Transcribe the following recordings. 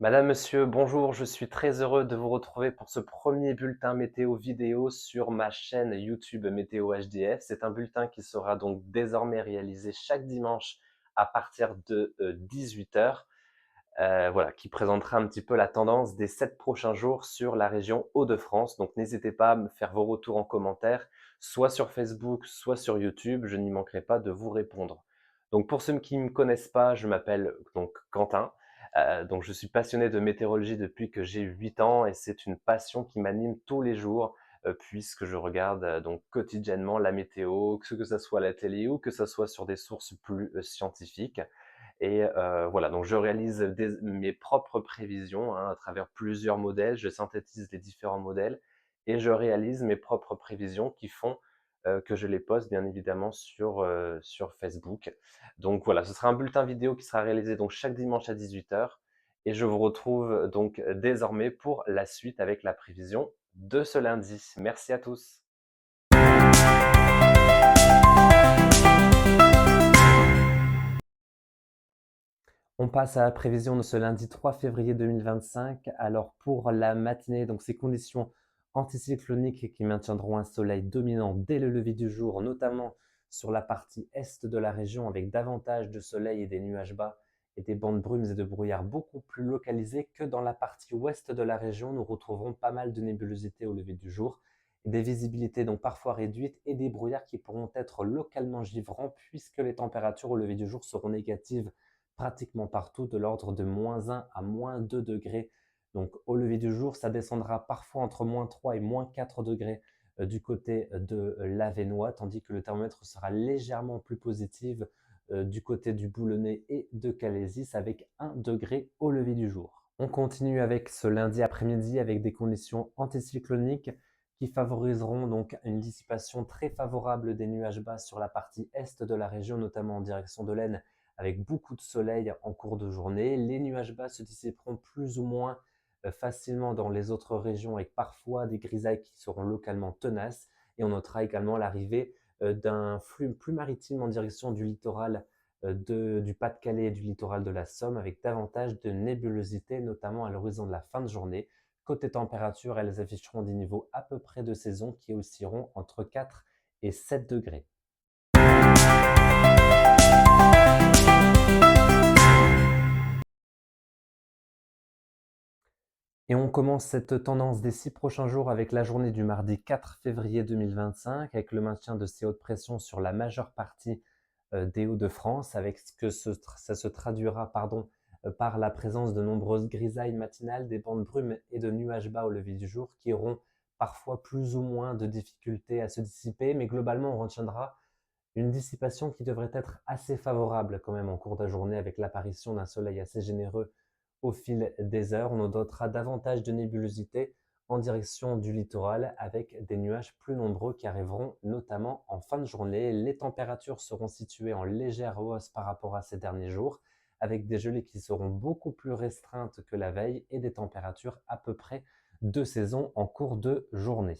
Madame, monsieur, bonjour, je suis très heureux de vous retrouver pour ce premier bulletin météo vidéo sur ma chaîne YouTube Météo HDF. C'est un bulletin qui sera donc désormais réalisé chaque dimanche à partir de 18 h. Voilà, qui présentera un petit peu la tendance des 7 prochains jours sur la région Hauts-de-France. Donc n'hésitez pas à me faire vos retours en commentaire, soit sur Facebook, soit sur YouTube. Je n'y manquerai pas de vous répondre. Donc pour ceux qui ne me connaissent pas, je m'appelle donc Quentin. Donc je suis passionné de météorologie depuis que j'ai 8 ans et c'est une passion qui m'anime tous les jours puisque je regarde donc quotidiennement la météo, que ce soit à la télé ou que ce soit sur des sources plus scientifiques. Et voilà, donc je réalise mes propres prévisions à travers plusieurs modèles. Je synthétise les différents modèles et je réalise mes propres prévisions qui font que je les poste bien évidemment sur Facebook. Donc voilà, ce sera un bulletin vidéo qui sera réalisé donc chaque dimanche à 18 h. Et je vous retrouve donc désormais pour la suite avec la prévision de ce lundi. Merci à tous. On passe à la prévision de ce lundi 3 février 2025. Alors pour la matinée, donc ces conditions anticycloniques qui maintiendront un soleil dominant dès le lever du jour, notamment sur la partie est de la région avec davantage de soleil et des nuages bas et des bandes brumes et de brouillard beaucoup plus localisés que dans la partie ouest de la région. Nous retrouverons pas mal de nébulosité au lever du jour, des visibilités donc parfois réduites et des brouillards qui pourront être localement givrants puisque les températures au lever du jour seront négatives pratiquement partout, de l'ordre de -1 à -2 degrés. Donc au lever du jour, ça descendra parfois entre -3 et -4 degrés du côté de l'Avesnois, tandis que le thermomètre sera légèrement plus positif du côté du Boulonnais et de Calaisis avec 1 degré au lever du jour. On continue avec ce lundi après-midi avec des conditions anticycloniques qui favoriseront donc une dissipation très favorable des nuages bas sur la partie est de la région, notamment en direction de l'Aisne, avec beaucoup de soleil en cours de journée. Les nuages bas se dissiperont plus ou moins facilement dans les autres régions avec parfois des grisailles qui seront localement tenaces. Et on notera également l'arrivée d'un flux plus maritime en direction du littoral du Pas-de-Calais et du littoral de la Somme avec davantage de nébulosité, notamment à l'horizon de la fin de journée. Côté température, elles afficheront des niveaux à peu près de saison qui oscilleront entre 4 et 7 degrés. Et on commence cette tendance des 6 prochains jours avec la journée du mardi 4 février 2025, avec le maintien de ces hautes pressions sur la majeure partie des Hauts-de-France, avec ce que ça se traduira par la présence de nombreuses grisailles matinales, des bandes brumes et de nuages bas au lever du jour qui auront parfois plus ou moins de difficultés à se dissiper, mais globalement on retiendra une dissipation qui devrait être assez favorable quand même en cours de journée avec l'apparition d'un soleil assez généreux au fil des heures. On notera davantage de nébulosité en direction du littoral avec des nuages plus nombreux qui arriveront notamment en fin de journée. Les températures seront situées en légère hausse par rapport à ces derniers jours avec des gelées qui seront beaucoup plus restreintes que la veille et des températures à peu près de saison en cours de journée.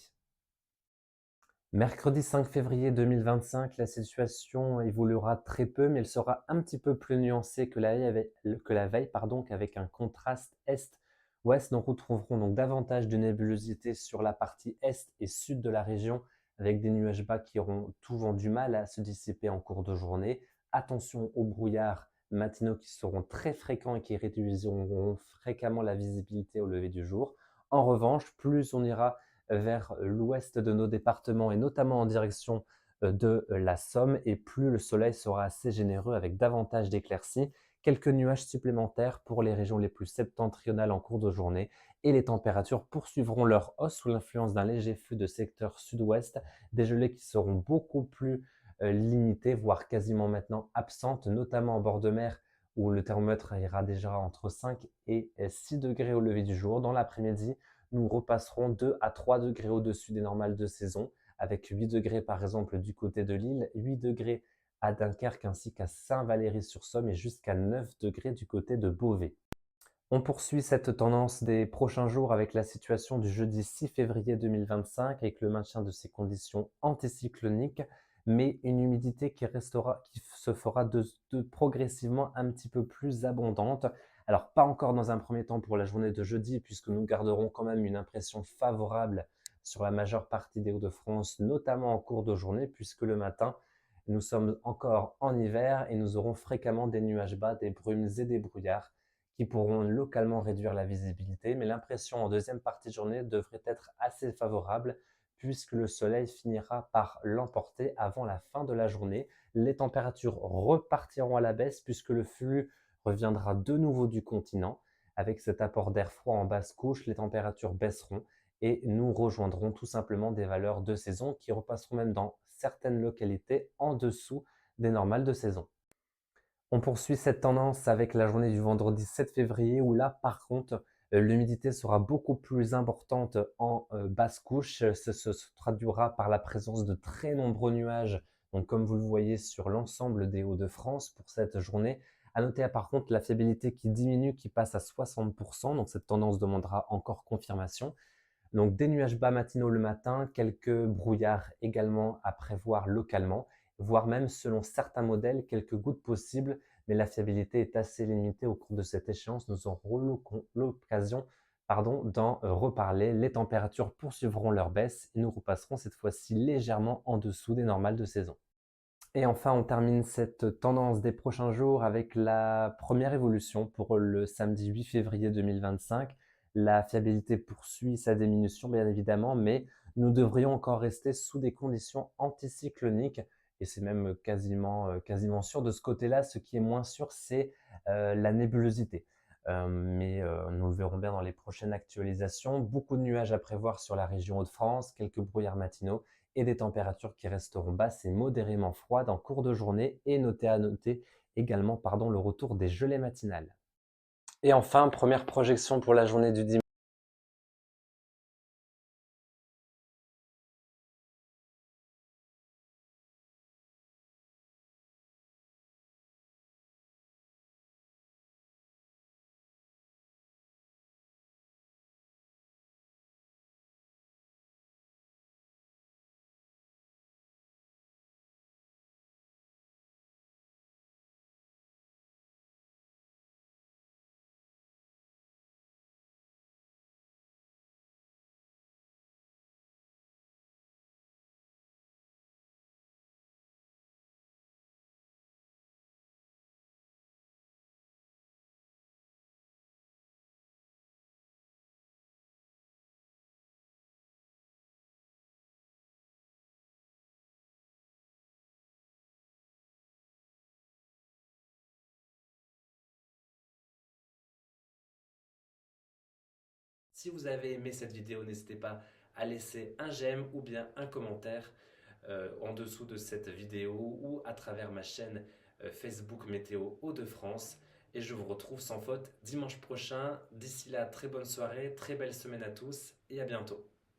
Mercredi 5 février 2025, la situation évoluera très peu, mais elle sera un petit peu plus nuancée que la veille, qu'avec un contraste est-ouest. Nous retrouverons donc davantage de nébulosité sur la partie est et sud de la région, avec des nuages bas qui auront souvent du mal à se dissiper en cours de journée. Attention aux brouillards matinaux qui seront très fréquents et qui réduiront fréquemment la visibilité au lever du jour. En revanche, plus on ira vers l'ouest de nos départements et notamment en direction de la Somme et plus le soleil sera assez généreux avec davantage d'éclaircies, quelques nuages supplémentaires pour les régions les plus septentrionales en cours de journée et les températures poursuivront leur hausse sous l'influence d'un léger flux de secteur sud-ouest, des gelées qui seront beaucoup plus limitées, voire quasiment maintenant absentes, notamment en bord de mer où le thermomètre ira déjà entre 5 et 6 degrés au lever du jour. Dans l'après-midi, nous repasserons 2 à 3 degrés au-dessus des normales de saison, avec 8 degrés par exemple du côté de Lille, 8 degrés à Dunkerque ainsi qu'à Saint-Valery-sur-Somme et jusqu'à 9 degrés du côté de Beauvais. On poursuit cette tendance des prochains jours avec la situation du jeudi 6 février 2025 avec le maintien de ces conditions anticycloniques, mais une humidité qui se fera progressivement un petit peu plus abondante. Alors, pas encore dans un premier temps pour la journée de jeudi, puisque nous garderons quand même une impression favorable sur la majeure partie des Hauts-de-France, notamment en cours de journée, puisque le matin, nous sommes encore en hiver et nous aurons fréquemment des nuages bas, des brumes et des brouillards qui pourront localement réduire la visibilité, mais l'impression en deuxième partie de journée devrait être assez favorable puisque le soleil finira par l'emporter avant la fin de la journée. Les températures repartiront à la baisse puisque le flux reviendra de nouveau du continent. Avec cet apport d'air froid en basse couche, les températures baisseront et nous rejoindrons tout simplement des valeurs de saison qui repasseront même dans certaines localités en dessous des normales de saison. On poursuit cette tendance avec la journée du vendredi 7 février où là, par contre, l'humidité sera beaucoup plus importante en basse couche. Se traduira par la présence de très nombreux nuages, donc comme vous le voyez sur l'ensemble des Hauts-de-France pour cette journée. À noter par contre la fiabilité qui diminue, qui passe à 60%, donc cette tendance demandera encore confirmation. Donc des nuages bas matinaux le matin, quelques brouillards également à prévoir localement, voire même selon certains modèles, quelques gouttes possibles, mais la fiabilité est assez limitée au cours de cette échéance. Nous aurons l'occasion d'en reparler. Les températures poursuivront leur baisse et nous repasserons cette fois-ci légèrement en dessous des normales de saison. Et enfin, on termine cette tendance des prochains jours avec la première évolution pour le samedi 8 février 2025. La fiabilité poursuit sa diminution, bien évidemment, mais nous devrions encore rester sous des conditions anticycloniques. Et c'est même quasiment sûr de ce côté-là. Ce qui est moins sûr, c'est la nébulosité. Mais nous le verrons bien dans les prochaines actualisations. Beaucoup de nuages à prévoir sur la région Hauts-de-France, quelques brouillards matinaux et des températures qui resteront basses et modérément froides en cours de journée et noter également le retour des gelées matinales. Et enfin, première projection pour la journée du dimanche. Si vous avez aimé cette vidéo, n'hésitez pas à laisser un j'aime ou bien un commentaire en dessous de cette vidéo ou à travers ma chaîne Facebook Météo Hauts-de-France. Et je vous retrouve sans faute dimanche prochain. D'ici là, très bonne soirée, très belle semaine à tous et à bientôt.